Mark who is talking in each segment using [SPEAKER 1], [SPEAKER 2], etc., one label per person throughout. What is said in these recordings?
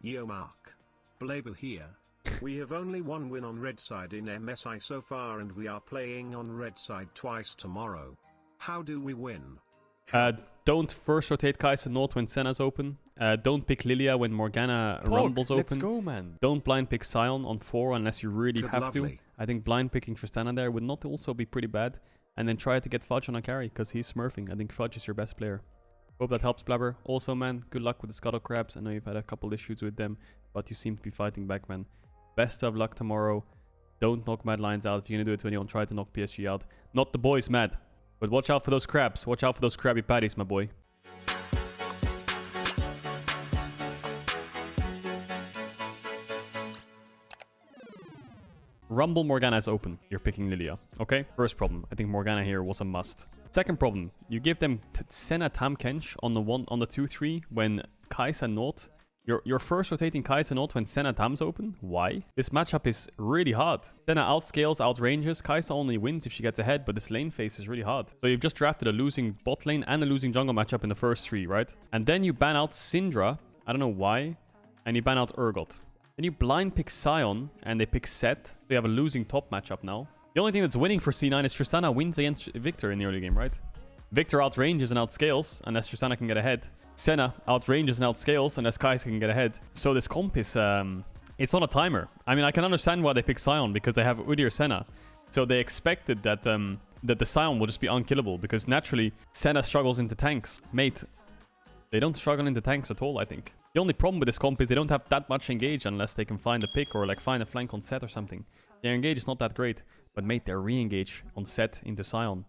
[SPEAKER 1] Yo Marc. Blaber here. We have only one win on red side in MSI so far and we are playing on red side twice tomorrow. How do we win?
[SPEAKER 2] Don't first rotate Kai'Sa North when Senna's open. Don't pick Lilia when Morgana Rumble's open.
[SPEAKER 3] Let's go, man.
[SPEAKER 2] Don't blind pick Sion on 4 unless you really
[SPEAKER 1] Good,
[SPEAKER 2] have
[SPEAKER 1] lovely.
[SPEAKER 2] to. I think blind picking Tristana there would not also be pretty bad. And then try to get Fudge on a carry because he's smurfing. I think Fudge is your best player. Hope that helps, Blabber. Also, man, good luck with the Scuttle Crabs. I know you've had a couple issues with them, but you seem to be fighting back, man. Best of luck tomorrow. Don't knock Mad Lions out. If you're going to do it to anyone, try to knock PSG out. Not the boys, Mad. But watch out for those crabs. Watch out for those Krabby Patties, my boy. Rumble Morgana is open. You're picking Lilia. Okay? First problem. I think Morgana here was a must. Second problem. You give them Senna Tam Kench on the 2-3 when Kai'Sa North. You're first rotating Kai'Sa North when Senna Tam's open. Why? This matchup is really hard. Senna outscales, outranges. Kai'Sa only wins if she gets ahead, but this lane phase is really hard. So you've just drafted a losing bot lane and a losing jungle matchup in the first 3, right? And then you ban out Syndra. I don't know why. And you ban out Urgot. Then you blind pick Sion and they pick Set. So you have a losing top matchup now. The only thing that's winning for C9 is Tristana wins against Victor in the early game, right? Victor outranges and outscales unless Tristana can get ahead. Senna outranges and outscales unless Kai'Sa can get ahead. So this comp is, it's on a timer. I mean, I can understand why they pick Sion because they have Udyr Senna. So they expected that that the Sion will just be unkillable because naturally Senna struggles into tanks. Mate, they don't struggle into tanks at all, I think. The only problem with this comp is they don't have that much engage unless they can find a pick or like find a flank on Set or something. Their engage is not that great. But mate, their re-engage on Set into Sion.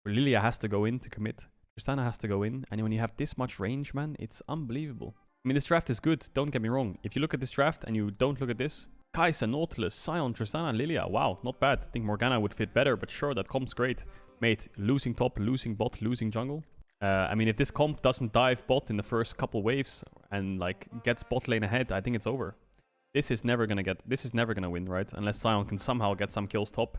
[SPEAKER 2] Where Lilia has to go in to commit. Tristana has to go in. And when you have this much range, man, it's unbelievable. I mean, this draft is good. Don't get me wrong. If you look at this draft and you don't look at this. Kai'Sa, Nautilus, Sion, Tristana, Lilia. Wow, not bad. I think Morgana would fit better. But sure, that comp's great. Mate, losing top, losing bot, losing jungle. I mean, if this comp doesn't dive bot in the first couple waves and like gets bot lane ahead, I think it's over. This is never gonna win, right? Unless Sion can somehow get some kills top.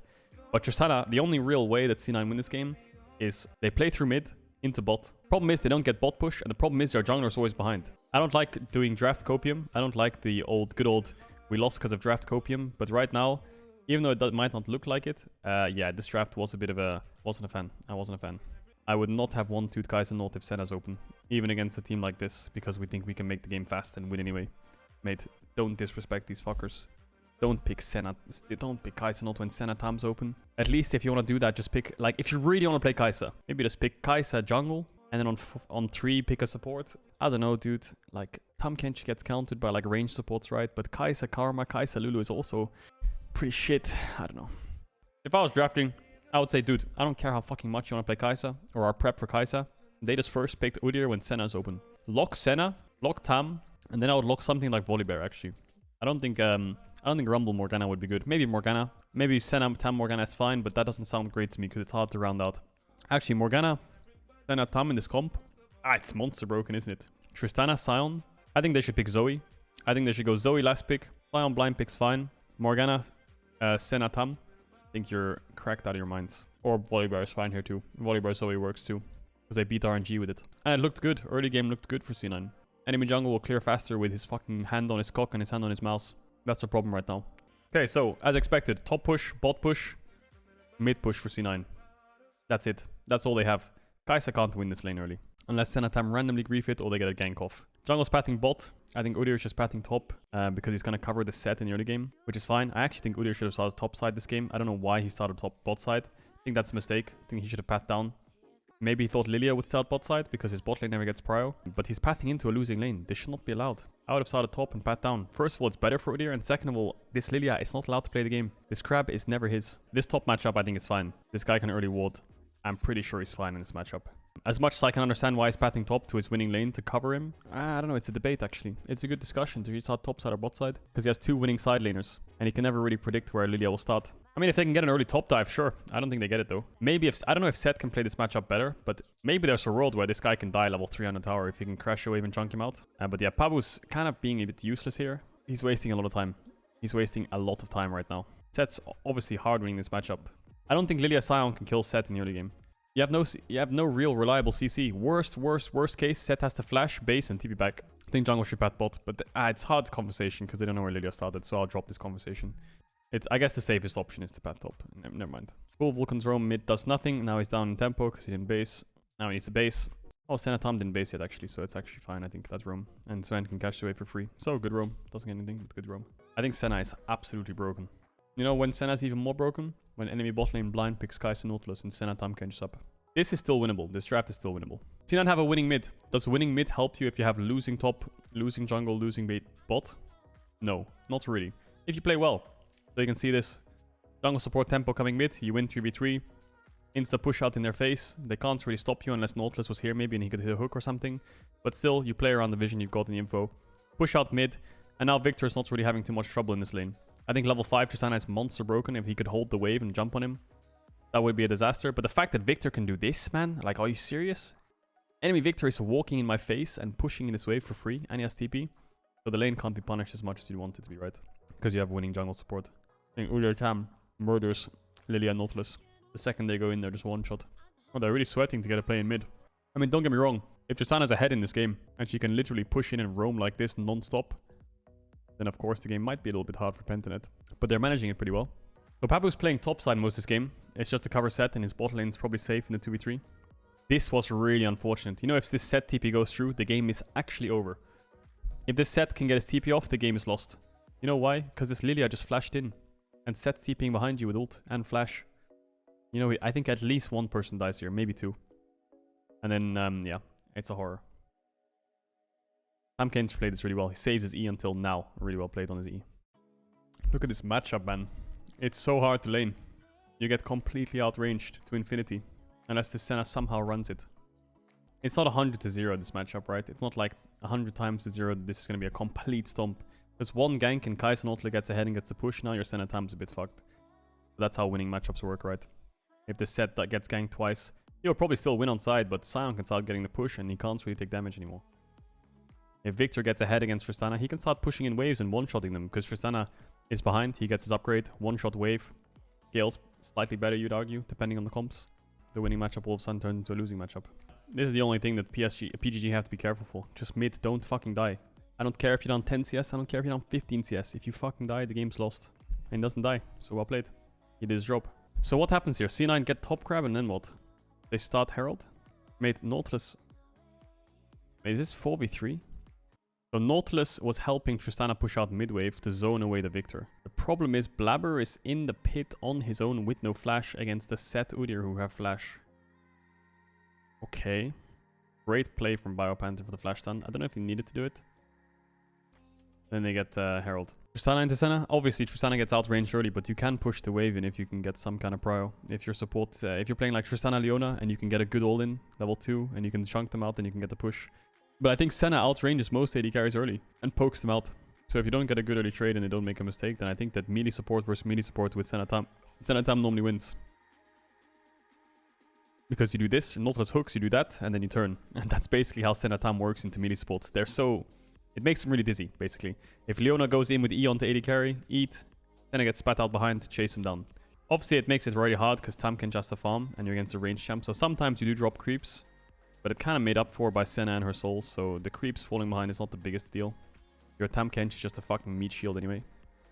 [SPEAKER 2] But Tristana, the only real way that C9 win this game is they play through mid into bot. Problem is they don't get bot push, and the problem is their jungler's always behind. I don't like doing draft copium. I don't like the good old we lost because of draft copium. But right now, even though it might not look like it, yeah, this draft was a bit of a wasn't a fan. I wasn't a fan. I would not have 1-2 Kai'Sa North if Senna's open, even against a team like this, because we think we can make the game fast and win anyway. Mate, don't disrespect these fuckers. Don't pick Senna. Don't pick Kai'Sa North when Senna Tam's open. At least if you want to do that, just pick, like, if you really want to play Kai'Sa, maybe just pick Kai'Sa jungle, and then on 3 pick a support. I don't know, dude. Like, Tam Kench gets countered by like range supports, right? But Kai'Sa Karma, Kai'Sa Lulu is also pretty shit. I don't know. If I was drafting, I would say, dude, I don't care how fucking much you want to play Kai'Sa or our prep for Kai'Sa. They just first picked Udyr when Senna's open. Lock Senna, lock Tam, and then I would lock something like Volibear, actually. I don't think Rumble Morgana would be good. Maybe Morgana. Maybe Senna Tam Morgana is fine, but that doesn't sound great to me because it's hard to round out. Actually, Morgana, Senna Tam in this comp. It's monster broken, isn't it? Tristana, Sion. I think they should pick Zoe. I think they should go Zoe last pick. Sion blind pick's fine. Morgana, Senna Tam. I think you're cracked out of your minds. Or Volibear is fine here too. Volibear Zoe works too. Because they beat RNG with it. And it looked good. Early game looked good for C9. Enemy jungle will clear faster with his fucking hand on his cock and his hand on his mouse. That's the problem right now. Okay, so as expected, top push, bot push, mid push for C9. That's it. That's all they have. Kai'Sa can't win this lane early. Unless Senna Tam randomly grief it or they get a gank off. Jungle's pathing bot. I think Udyr is just pathing top because he's going to cover the Set in the early game, which is fine. I actually think Udyr should have started top side this game. I don't know why he started top bot side. I think that's a mistake. I think he should have pathed down. Maybe he thought Lilia would start bot side because his bot lane never gets prio. But he's pathing into a losing lane. This should not be allowed. I would have started top and path down. First of all, it's better for Udyr. And second of all, this Lilia is not allowed to play the game. This crab is never his. This top matchup, I think, is fine. This guy can early ward. I'm pretty sure he's fine in this matchup. As much as I can understand why he's pathing top to his winning lane to cover him, I don't know, it's a debate actually. It's a good discussion to start top side or bot side, because he has 2 winning side laners, and he can never really predict where Lilia will start. I mean, if they can get an early top dive, sure. I don't think they get it though. Maybe I don't know if Set can play this matchup better, but maybe there's a world where this guy can die level 3 on the tower if he can crash a wave and chunk him out. But yeah, Pabu's kind of being a bit useless here. He's wasting a lot of time. He's wasting a lot of time right now. Set's obviously hard winning this matchup. I don't think Lilia Sion can kill Set in the early game. You have no real reliable CC. Worst case, Set has to flash, base, and TP back. I think jungle should pat bot, but it's hard conversation because they don't know where Lilia started, so I'll drop this conversation. I guess the safest option is to pat top. Never mind. Cool, Vulcan's roam mid does nothing. Now he's down in tempo because he didn't base. Now he needs to base. Oh, Senna Tom didn't base yet actually, so it's actually fine. I think that's roam. And Sven can catch the wave for free. So good roam. Doesn't get anything, but good roam. I think Senna is absolutely broken. You know when Senna's even more broken? When enemy bot lane blind picks Kai'Sa Nautilus and Senna Tam catches up. This is still winnable. This draft is still winnable. C9 have a winning mid. Does winning mid help you if you have losing top, losing jungle, losing bot? No, not really. If you play well. So you can see this. Jungle support tempo coming mid. You win 3v3. Insta push out in their face. They can't really stop you unless Nautilus was here maybe and he could hit a hook or something. But still, you play around the vision you've got in the info. Push out mid. And now Victor is not really having too much trouble in this lane. I think level 5 Tristana is monster broken. If he could hold the wave and jump on him, that would be a disaster. But the fact that Victor can do this, man, like, are you serious? Enemy Victor is walking in my face and pushing in this wave for free, and he has TP. So the lane can't be punished as much as you want it to be, right? Because you have winning jungle support. I think Udyr Tam murders Lilia and Nautilus. The second they go in there, just one shot. Oh, they're really sweating to get a play in mid. I mean, don't get me wrong. If Tristana's ahead in this game, and she can literally push in and roam like this non-stop, then of course the game might be a little bit hard for Pentanet. But they're managing it pretty well. So Papu's playing topside most of this game. It's just a cover set and his bot lane is probably safe in the 2v3. This was really unfortunate. You know, if this set TP goes through, the game is actually over. If this set can get his TP off, the game is lost. You know why? Because this Lilia just flashed in. And set's TPing behind you with ult and flash. You know, I think at least one person dies here, maybe two. And then, yeah, it's a horror. Kench played this really well. He saves his E until now. Really well played on his E. Look at this matchup, man. It's so hard to lane. You get completely outranged to infinity. Unless the Senna somehow runs it. It's not 100 to 0 this matchup, right? It's not like 100 times to 0 that this is going to be a complete stomp. There's one gank and Kai'Sa Nautilus gets ahead and gets the push. Now your Senna Tam's a bit fucked. But that's how winning matchups work, right? If the set that gets ganked twice, he'll probably still win on side, but Sion can start getting the push and he can't really take damage anymore. If Victor gets ahead against Tristana, he can start pushing in waves and one-shotting them because Tristana is behind. He gets his upgrade, one-shot wave. Gale's slightly better, you'd argue, depending on the comps. The winning matchup all of a sudden turns into a losing matchup. This is the only thing that PGG have to be careful for. Just mid, don't fucking die. I don't care if you're down 10 CS, I don't care if you're down 15 CS. If you fucking die, the game's lost. And he doesn't die, so well played. He did his job. So what happens here? C9 get top grab and then what? They start Herald. Made Nautilus... Wait, is this 4v3? So Nautilus was helping Tristana push out mid-wave to zone away the Victor. The problem is Blabber is in the pit on his own with no flash against the set Udyr who have flash. Okay. Great play from Biopanther for the flash stun. I don't know if he needed to do it. Then they get Herald. Tristana into Senna. Obviously Tristana gets outranged early, but you can push the wave in if you can get some kind of prio. If your support, if you're playing like Tristana Leona and you can get a good all-in, level 2, and you can chunk them out, then you can get the push. But I think Senna outranges most AD carries early and pokes them out. So if you don't get a good early trade and they don't make a mistake, then I think that melee support versus melee support with Senna Tam normally wins. Because you do this, Nautilus hooks, you do that, and then you turn. And that's basically how Senna Tam works into melee supports. They're so... It makes them really dizzy, basically. If Leona goes in with E onto AD carry, eat, Senna gets spat out behind to chase him down. Obviously it makes it really hard because Tam can just a farm and you're against a ranged champ. So sometimes you do drop creeps. But it kind of made up for by Senna and her souls, so the creeps falling behind is not the biggest deal. Your Tam Kench is just a fucking meat shield anyway.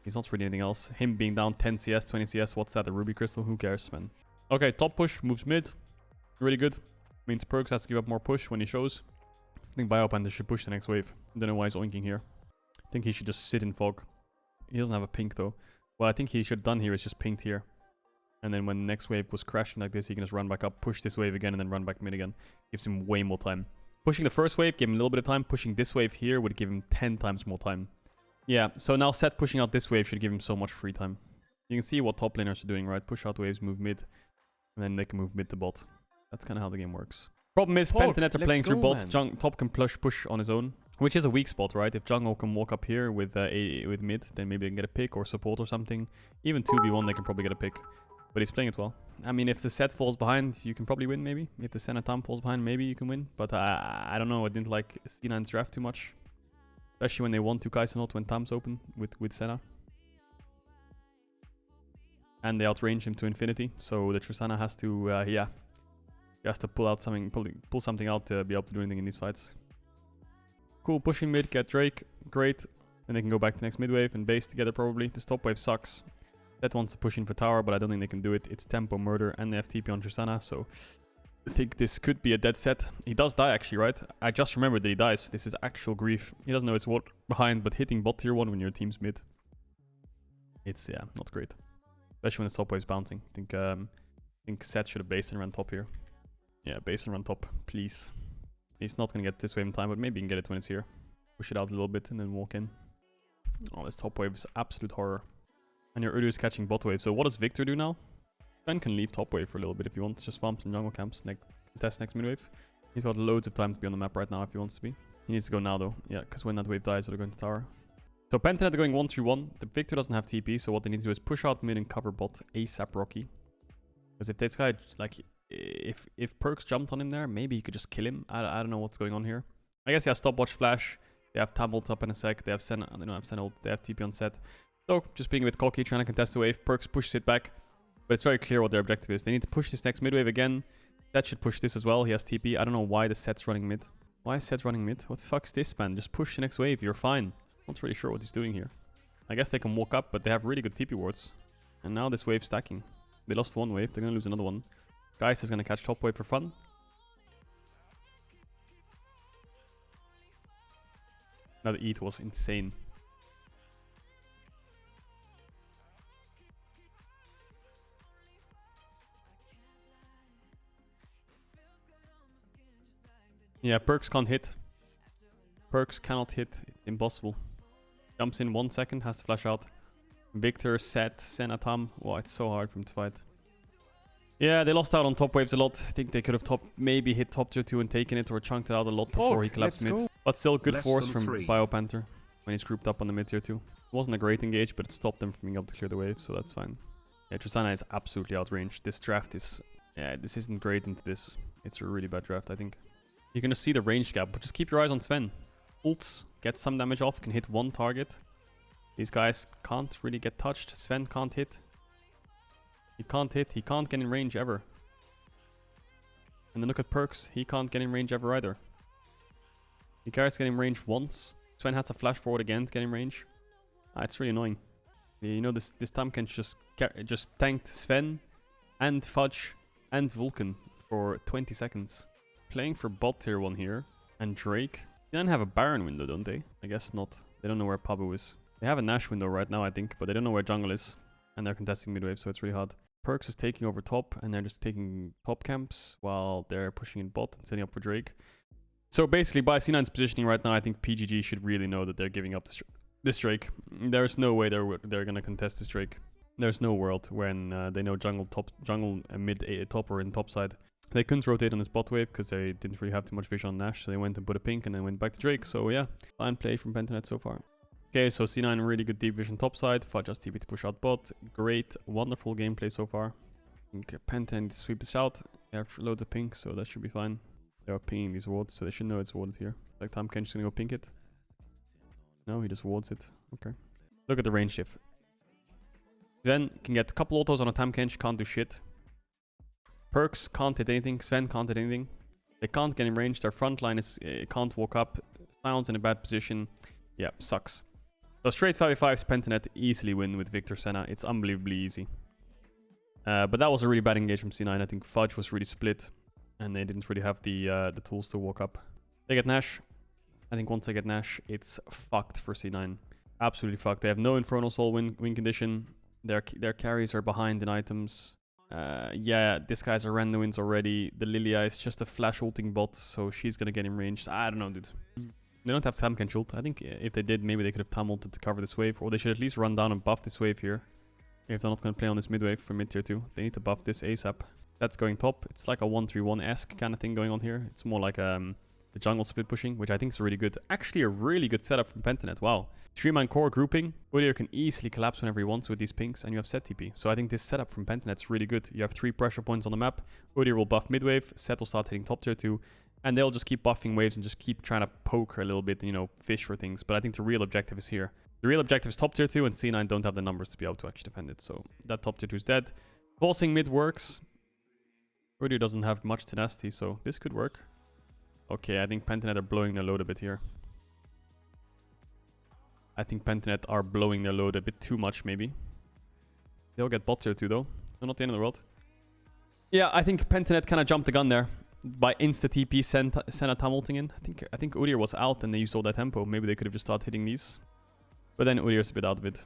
[SPEAKER 2] He's not really anything else. Him being down 10 CS, 20 CS, what's that? A Ruby Crystal? Who cares, man? Okay, top push, moves mid. Really good. Means Perks has to give up more push when he shows. I think Biopanther should push the next wave. I don't know why he's oinking here. I think he should just sit in fog. He doesn't have a pink though. What I think he should have done here is just pinked here. And then when the next wave goes crashing like this, he can just run back up, push this wave again, and then run back mid again. Gives him way more time. Pushing the first wave gave him a little bit of time. Pushing this wave here would give him 10 times more time. Yeah, so now Set pushing out this wave should give him so much free time. You can see what top laners are doing, right? Push out waves, move mid, and then they can move mid to bot. That's kind of how the game works. Problem is, Pentanet are playing through bot. Top can push on his own, which is a weak spot, right? If Jungle can walk up here with mid, then maybe they can get a pick or support or something. Even 2v1, they can probably get a pick. But he's playing it well. I mean, if the set falls behind, you can probably win, maybe. If the Senna Tam falls behind, maybe you can win. But I don't know. I didn't like C9's draft too much. Especially when they won 2 Kai'Sa not when Tam's open with Senna. And they outrange him to infinity. So the Tristana has to, yeah. He has to pull out something, pull something out to be able to do anything in these fights. Cool, pushing mid, get Drake. Great. And they can go back to next mid wave and base together probably. This top wave sucks. That wants to push in for tower, but I don't think they can do it. It's tempo murder and they have TP on Tristana, so I think this could be a dead set. He does die actually, right? I just remembered that he dies. This is actual grief. He doesn't know it's what behind, but hitting bot tier 1 when your team's mid. It's, yeah, not great. Especially when the top wave's bouncing. I think Seth should have based and run top here. Yeah, base and run top, please. He's not going to get this wave in time, but maybe he can get it when it's here. Push it out a little bit and then walk in. Oh, this top wave is absolute horror. And your Udyr is catching bot wave. So what does Victor do now? Ben can leave top wave for a little bit if he wants. Just farm some jungle camps. Test next mid wave. He's got loads of time to be on the map right now if he wants to be. He needs to go now though. Yeah, because when that wave dies, they're going to tower. So Pentanet are going 1-3-1. The Victor doesn't have TP, so what they need to do is push out mid and cover bot ASAP Rocky. Because if this guy, like, if Perks jumped on him there, maybe he could just kill him. I don't know what's going on here. I guess he has stopwatch flash. They have tab ult up in a sec. They have Sen. They don't have Sen ult. They have TP on set. So just being a bit cocky, trying to contest the wave. Perks pushes it back. But it's very clear what their objective is. They need to push this next mid wave again. That should push this as well. He has TP. I don't know why the set's running mid. Why is Set running mid? What the fuck's this, man? Just push the next wave. You're fine. Not really sure what he's doing here. I guess they can walk up, but they have really good TP wards. And now this wave's stacking. They lost one wave. They're going to lose another one. Guys is going to catch top wave for fun. Now the ETH was insane. Yeah, Perks can't hit. Perks cannot hit. It's impossible. Jumps in 1 second, has to flash out. Victor, Set, Senatam. Wow, it's so hard for him to fight. Yeah, they lost out on top waves a lot. I think they could have maybe hit top tier 2 and taken it or chunked it out a lot before he collapsed mid. Go. But still good force from Biopanther when he's grouped up on the mid tier 2. It wasn't a great engage, but it stopped them from being able to clear the wave, so that's fine. Yeah, Tristana is absolutely outranged. This draft is... Yeah, this isn't great into this. It's a really bad draft, I think. You're going to see the range gap, but just keep your eyes on Sven. Ults, get some damage off, can hit one target. These guys can't really get touched. Sven can't hit. He can't hit. He can't get in range ever. And then look at Perks. He can't get in range ever either. He carries get in range once. Sven has to flash forward again to get in range. It's really annoying. You know, this Tamken just tanked Sven and Fudge and Vulcan for 20 seconds. Playing for bot tier 1 here. And Drake. They don't have a Baron window, don't they? I guess not. They don't know where Pabu is. They have a Nash window right now, I think, but they don't know where jungle is. And they're contesting midwave, so it's really hard. Perks is taking over top, and they're just taking top camps while they're pushing in bot and setting up for Drake. So basically, by C9's positioning right now, I think PGG should really know that they're giving up this Drake. There's no way they're going to contest this Drake. There's no world when they know jungle mid top or in top side. They couldn't rotate on this bot wave because they didn't really have too much vision on Nash, so they went and put a pink and then went back to Drake. So yeah, fine play from Pentanet so far. Okay, so C9 really good deep vision top side. Fudge just TP to push out bot. Great, wonderful gameplay so far. I think Pentanet sweep this out. They have loads of pink, so that should be fine. They are pinging these wards, so they should know it's warded here. Like Tam Ken's gonna go pink it. No, he just wards it. Okay. Look at the range shift. Sven can get a couple autos on a Tam Kench, can't do shit. Perks can't hit anything. Sven can't hit anything. They can't get in range. Their front line is can't walk up. Sion's in a bad position. Yeah, sucks. So straight 5v5s Pentanet easily win with Victor Senna. It's unbelievably easy. But that was a really bad engage from C9. I think Fudge was really split. And they didn't really have the tools to walk up. They get Nash. I think once they get Nash, it's fucked for C9. Absolutely fucked. They have no Infernal Soul win condition. Their carries are behind in items. Yeah, this guy's a random wins already. The Lilia is just a flash ulting bot, so she's gonna get in range. I don't know, dude. They don't have Tam Kench ult. I think if they did, maybe they could have Tam ulted to cover this wave, or they should at least run down and buff this wave here. If they're not gonna play on this mid wave for mid tier 2, they need to buff this ASAP. That's going top. It's like a 1-3-1-esque kind of thing going on here. It's more like the jungle split pushing, which I think is really good. Actually, a really good setup from Pentanet. Wow. 3-man core grouping. Udyr can easily collapse whenever he wants with these pinks, and you have set TP. So I think this setup from Pentanet's really good. You have 3 pressure points on the map. Udyr will buff mid wave. Set will start hitting top tier 2. And they'll just keep buffing waves and just keep trying to poke her a little bit and, you know, fish for things. But I think the real objective is here. The real objective is top tier 2, and C9 don't have the numbers to be able to actually defend it. So that top tier 2 is dead. Pulsing mid works. Udyr doesn't have much tenacity, so this could work. Okay, I think Pentanet are blowing their load a bit here. I think Pentanet are blowing their load a bit too much, maybe. They'll get bot tier 2, though. So not the end of the world. Yeah, I think Pentanet kind of jumped the gun there. By insta-TP, Senna Tam ulting in. I think Udyr was out and they used all that tempo. Maybe they could have just started hitting these. But then Udyr's a bit out of it.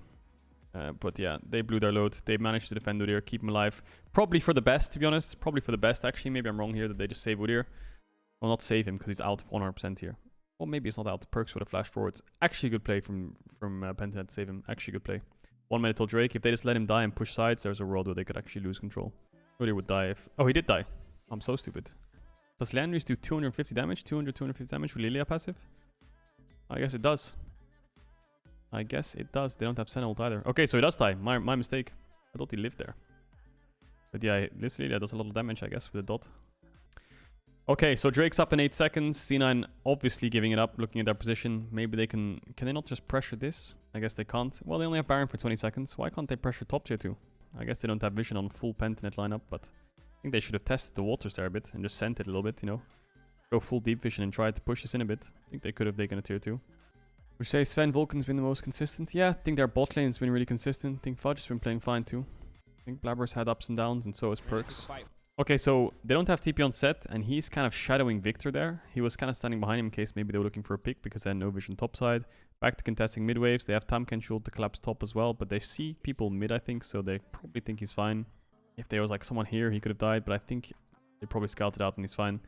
[SPEAKER 2] But yeah, they blew their load. They managed to defend Udyr, keep him alive. Probably for the best, to be honest. Probably for the best, actually. Maybe I'm wrong here that they just save Udyr. Well, not save him because he's out 100% here. Well, maybe he's not out. Perks would have flashed forwards. Actually good play from Pentanet to save him. Actually good play. 1 minute till Drake. If they just let him die and push sides, there's a world where they could actually lose control. Udyr would die if... Oh, he did die. I'm so stupid. Does Landry's do 250 damage? 250 damage with Lilia passive? I guess it does. I guess it does. They don't have Senna ult either. Okay, so he does die. My mistake. I thought he lived there. But yeah, this Lilia does a lot of damage, I guess, with a dot. Okay, so Drake's up in 8 seconds. C9 obviously giving it up, looking at their position. Maybe they can... Can they not just pressure this? I guess they can't. Well, they only have Baron for 20 seconds. Why can't they pressure top tier 2? I guess they don't have vision on full Pentanet lineup, but... I think they should have tested the waters there a bit and just sent it a little bit, you know. Go full deep vision and try to push this in a bit. I think they could have taken a tier 2. Would you say Sven Vulcan's been the most consistent? Yeah, I think their bot lane has been really consistent. I think Fudge has been playing fine too. I think Blabber's had ups and downs and so has Perks. Okay, so they don't have TP on set and he's kind of shadowing Victor there. He was kind of standing behind him in case maybe they were looking for a pick because they had no vision top side. Back to contesting mid waves. They have Tamken Schult to collapse top as well, but they see people mid, I think, so they probably think he's fine. If there was like someone here, he could have died, but I think they probably scouted out and he's fine.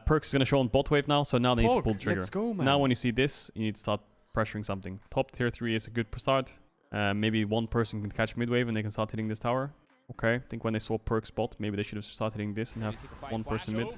[SPEAKER 2] Perks is going to show on bot wave now, so now they need to pull the trigger.
[SPEAKER 3] Let's go, man.
[SPEAKER 2] Now when you see this, you need to start pressuring something. Top tier 3 is a good start. Maybe one person can catch mid wave and they can start hitting this tower. Okay, I think when they saw Perks bot, maybe they should have started hitting this and have one person mid.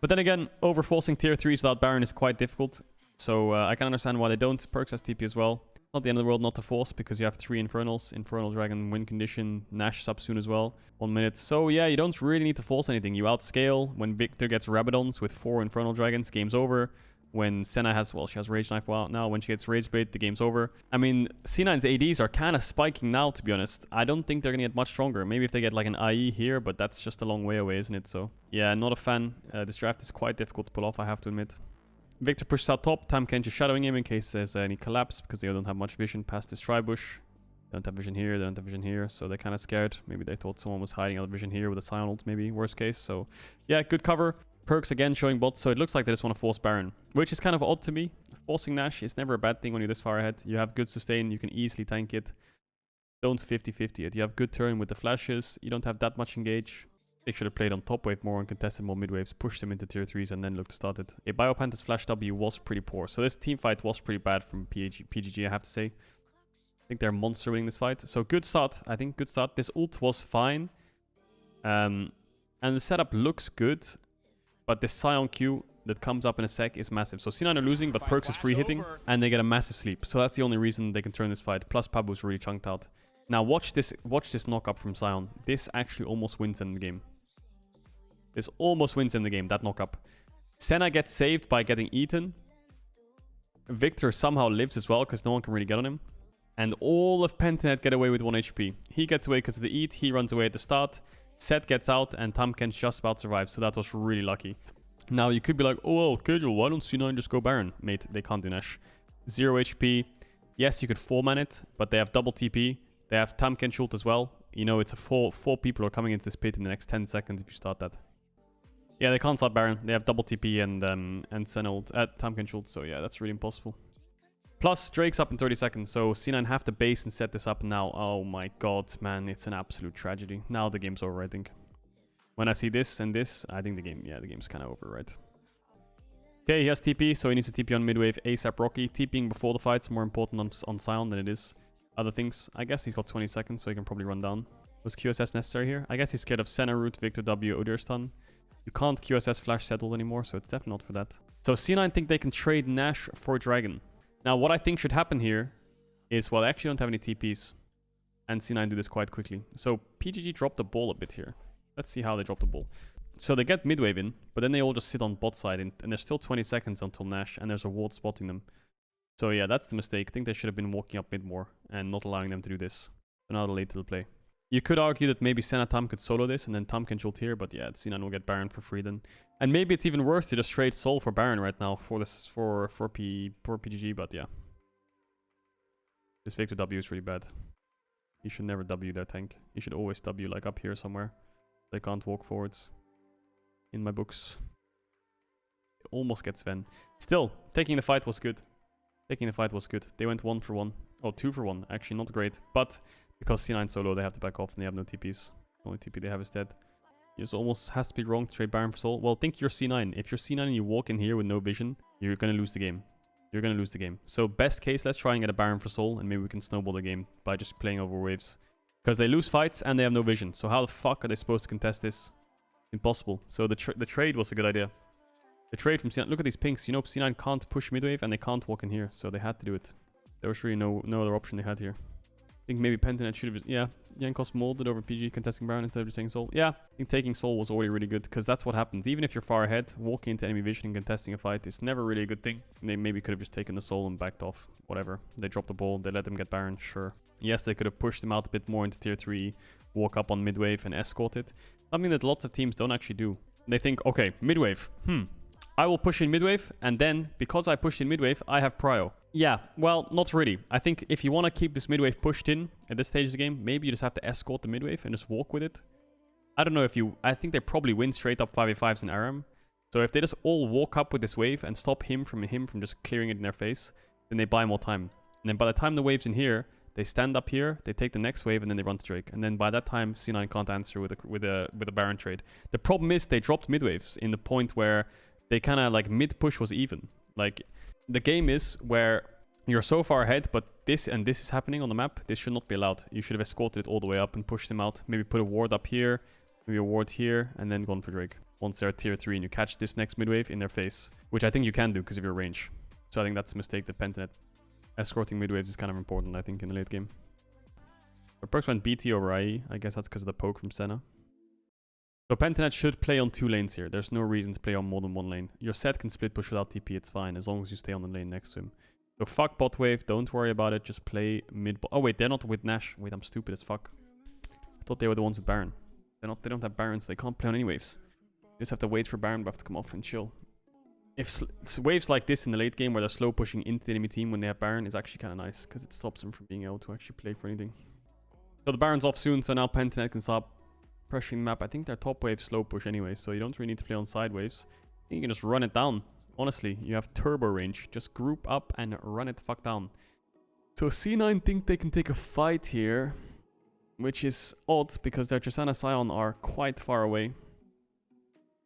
[SPEAKER 2] But then again, overforcing tier 3s without Baron is quite difficult. So I can understand why they don't. Perks has TP as well. Not the end of the world not to force because you have 3 Infernals. Infernal Dragon win condition. Nash sub soon as well. 1 minute. So yeah, you don't really need to force anything. You outscale. When Victor gets Rabadons with 4 Infernal Dragons, game's over. When Senna has, well, she has Rage Knife out now. When she gets Rage Blade, the game's over. I mean, C9's ADs are kind of spiking now, to be honest. I don't think they're going to get much stronger. Maybe if they get like an IE here, but that's just a long way away, isn't it? So yeah, not a fan. This draft is quite difficult to pull off, I have to admit. Victor pushes out top. Tamken just shadowing him in case there's any collapse because they don't have much vision past this tribush. They don't have vision here, they don't have vision here, so they're kind of scared. Maybe they thought someone was hiding out of vision here with a Scion ult, maybe, worst case. So yeah, good cover. Perks again showing bots, so it looks like they just want to force Baron, which is kind of odd to me. Forcing Nash is never a bad thing when you're this far ahead. You have good sustain, you can easily tank it. Don't 50-50 it. You have good turn with the flashes, you don't have that much engage. They should have played on top wave more and contested more mid waves, pushed them into tier 3s and then looked to start it. A Biopanthers flash W was pretty poor, so this team fight was pretty bad from PGG, I have to say. I think they're monster winning this fight. So good start, I think good start. This ult was fine. And the setup looks good. But this Scion Q that comes up in a sec is massive. So C9 are losing, but Perks is free hitting. And they get a massive sleep. So that's the only reason they can turn this fight. Plus Pabu's really chunked out. Now watch this knock up from Scion. This actually almost wins in the game. This almost wins in the game, that knock up. Senna gets saved by getting eaten. Victor somehow lives as well because no one can really get on him. And all of Pentanet get away with 1 HP. He gets away because of the eat. He runs away at the start. Set gets out and Tamken's just about survives. So that was really lucky. Now you could be like, oh well, Caedrel, why don't C9 just go Baron? Mate, they can't do Nash. 0 HP. Yes, you could 4-man it, but they have double TP. They have Tamken Schult as well. You know, it's a four people are coming into this pit in the next 10 seconds if you start that. Yeah, they can't start Baron. They have double TP and Senna ult at Tamken Schult. So yeah, that's really impossible. Plus, Drake's up in 30 seconds, so C9 have to base and set this up now. Oh my god, man, it's an absolute tragedy. Now the game's over, I think. When I see this and this, I think the game's kind of over, right? Okay, he has TP, so he needs to TP on midwave ASAP Rocky. TPing before the fight's more important on Scion than it is other things. I guess he's got 20 seconds, so he can probably run down. Was QSS necessary here? I guess he's scared of Senna root, Victor W, Udyr stun. You can't QSS flash settle anymore, so it's definitely not for that. So C9 think they can trade Nash for Dragon. Now, what I think should happen here is, well, they actually don't have any TPs. And C9 do this quite quickly. So PGG dropped the ball a bit here. Let's see how they drop the ball. So they get midwave in, but then they all just sit on bot side. And there's still 20 seconds until Nash, and there's a ward spotting them. So yeah, that's the mistake. I think they should have been walking up mid more and not allowing them to do this. So now they're late to the play. You could argue that maybe Senna Tam could solo this, and then Tam can Schult here, but yeah, C9 will get Baron for free then. And maybe it's even worse to just trade Soul for Baron right now for this for PGG, but yeah. This Victor W is really bad. He should never W their tank. He should always W like up here somewhere. They can't walk forwards. In my books. Almost gets Sven. Still, taking the fight was good. Taking the fight was good. They went 1 for 1. Oh, 2 for 1. Actually, not great. But because C9 solo, they have to back off and they have no TPs. The only TP they have is dead. It almost has to be wrong to trade Baron for Soul. Well, think you're C9. If you're C9 and you walk in here with no vision, you're going to lose the game. You're going to lose the game. So best case, let's try and get a Baron for Soul and maybe we can snowball the game by just playing over waves. Because they lose fights and they have no vision. So how the fuck are they supposed to contest this? Impossible. So the trade was a good idea. The trade from C9, look at these pinks. You know C9 can't push midwave and they can't walk in here. So they had to do it. There was really no other option they had here. I think maybe Pentanet should have... Yeah, Jankos molded over PG contesting Baron instead of just taking Soul. Yeah, I think taking Soul was already really good because that's what happens. Even if you're far ahead, walking into enemy vision and contesting a fight is never really a good thing. They maybe could have just taken the Soul and backed off. Whatever. They dropped the ball. They let them get Baron. Sure. Yes, they could have pushed them out a bit more into tier 3, walk up on midwave and escort it. Something that lots of teams don't actually do. They think, okay, midwave. I will push in midwave, and then, because I pushed in midwave, I have prio. Yeah, well, not really. I think if you want to keep this midwave pushed in at this stage of the game, maybe you just have to escort the midwave and just walk with it. I don't know if you... I think they probably win straight up 5v5s in Aram. So if they just all walk up with this wave and stop him from just clearing it in their face, then they buy more time. And then by the time the wave's in here, they stand up here, they take the next wave, and then they run to Drake. And then by that time, C9 can't answer with a Baron trade. The problem is they dropped midwaves in the point where they kind of like mid-push was even. Like, the game is where you're so far ahead, but this and this is happening on the map. This should not be allowed. You should have escorted it all the way up and pushed them out. Maybe put a ward up here, maybe a ward here, and then gone for Drake. Once they're at tier 3 and you catch this next midwave in their face, which I think you can do because of your range. So I think that's a mistake that Pentanet. Escorting midwaves is kind of important, I think, in the late game. But Perks went BT over IE. I guess that's because of the poke from Senna. So Pentanet should play on 2 lanes here. There's no reason to play on more than 1 lane. Your set can split push without TP, it's fine, as long as you stay on the lane next to him. So fuck bot wave, don't worry about it, just play mid bot. Oh wait, they're not with Nash. Wait, I'm stupid as fuck. I thought they were the ones with Baron. They don't have Barons, they can't play on any waves. They just have to wait for Baron buff to come off and chill. If waves like this in the late game where they're slow pushing into the enemy team when they have Baron is actually kind of nice, because it stops them from being able to actually play for anything. So the Baron's off soon, so now Pentanet can stop pressuring the map. I think their top wave slow push anyway, so you don't really need to play on side waves. I think you can just run it down. Honestly, you have turbo range. Just group up and run it the fuck down. So C9 think they can take a fight here, which is odd because their Tristana Scion are quite far away.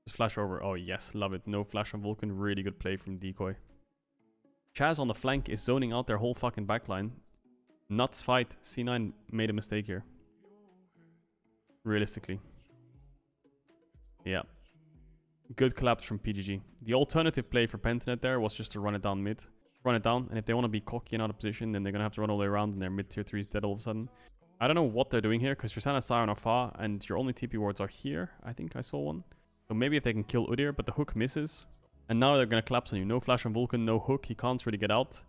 [SPEAKER 2] Just flash over. Oh yes, love it. No flash on Vulcan. Really good play from Decoy. Chaz on the flank is zoning out their whole fucking backline. Nuts fight. C9 made a mistake here. Realistically. Yeah. Good collapse from PGG. The alternative play for Pentanet there was just to run it down mid. Run it down, and if they want to be cocky and out of position, then they're going to have to run all the way around, and their mid tier 3 is dead all of a sudden. I don't know what they're doing here, because Tristana Siren are far, and your only TP wards are here. I think I saw one. So maybe if they can kill Udyr, but the hook misses. And now they're going to collapse on you. No flash on Vulcan, no hook. He can't really get out.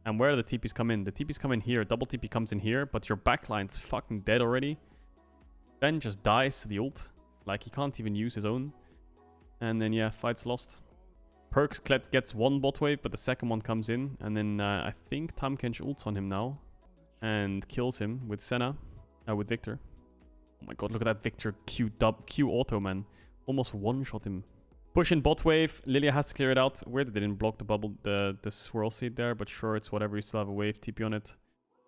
[SPEAKER 2] And where do the TPs come in? The TPs come in here. Double TP comes in here, but your backline's fucking dead already. Ben just dies to the ult. Like, he can't even use his own. And then, yeah, fight's lost. Perks gets one bot wave, but the second one comes in. And then I think Tamkench ults on him now. And kills him with Senna. With Victor. Oh my god, look at that Victor Q auto, man. Almost one-shot him. Push in bot wave. Lilia has to clear it out. Weird that they didn't block the bubble, the swirl seed there. But sure, it's whatever. You still have a wave. TP on it.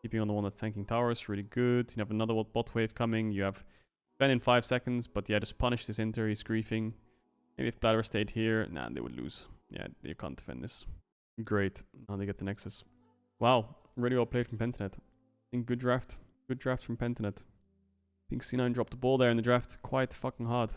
[SPEAKER 2] TP on the one that's tanking towers. Really good. You have another bot wave coming. You have Ben in 5 seconds. But yeah, just punish this Inter. He's griefing. Maybe if Bladder stayed here, nah, they would lose. Yeah, you can't defend this. Great. Now they get the Nexus. Wow. Really well played from Pentanet. I think good draft. Good draft from Pentanet. I think C9 dropped the ball there in the draft quite fucking hard.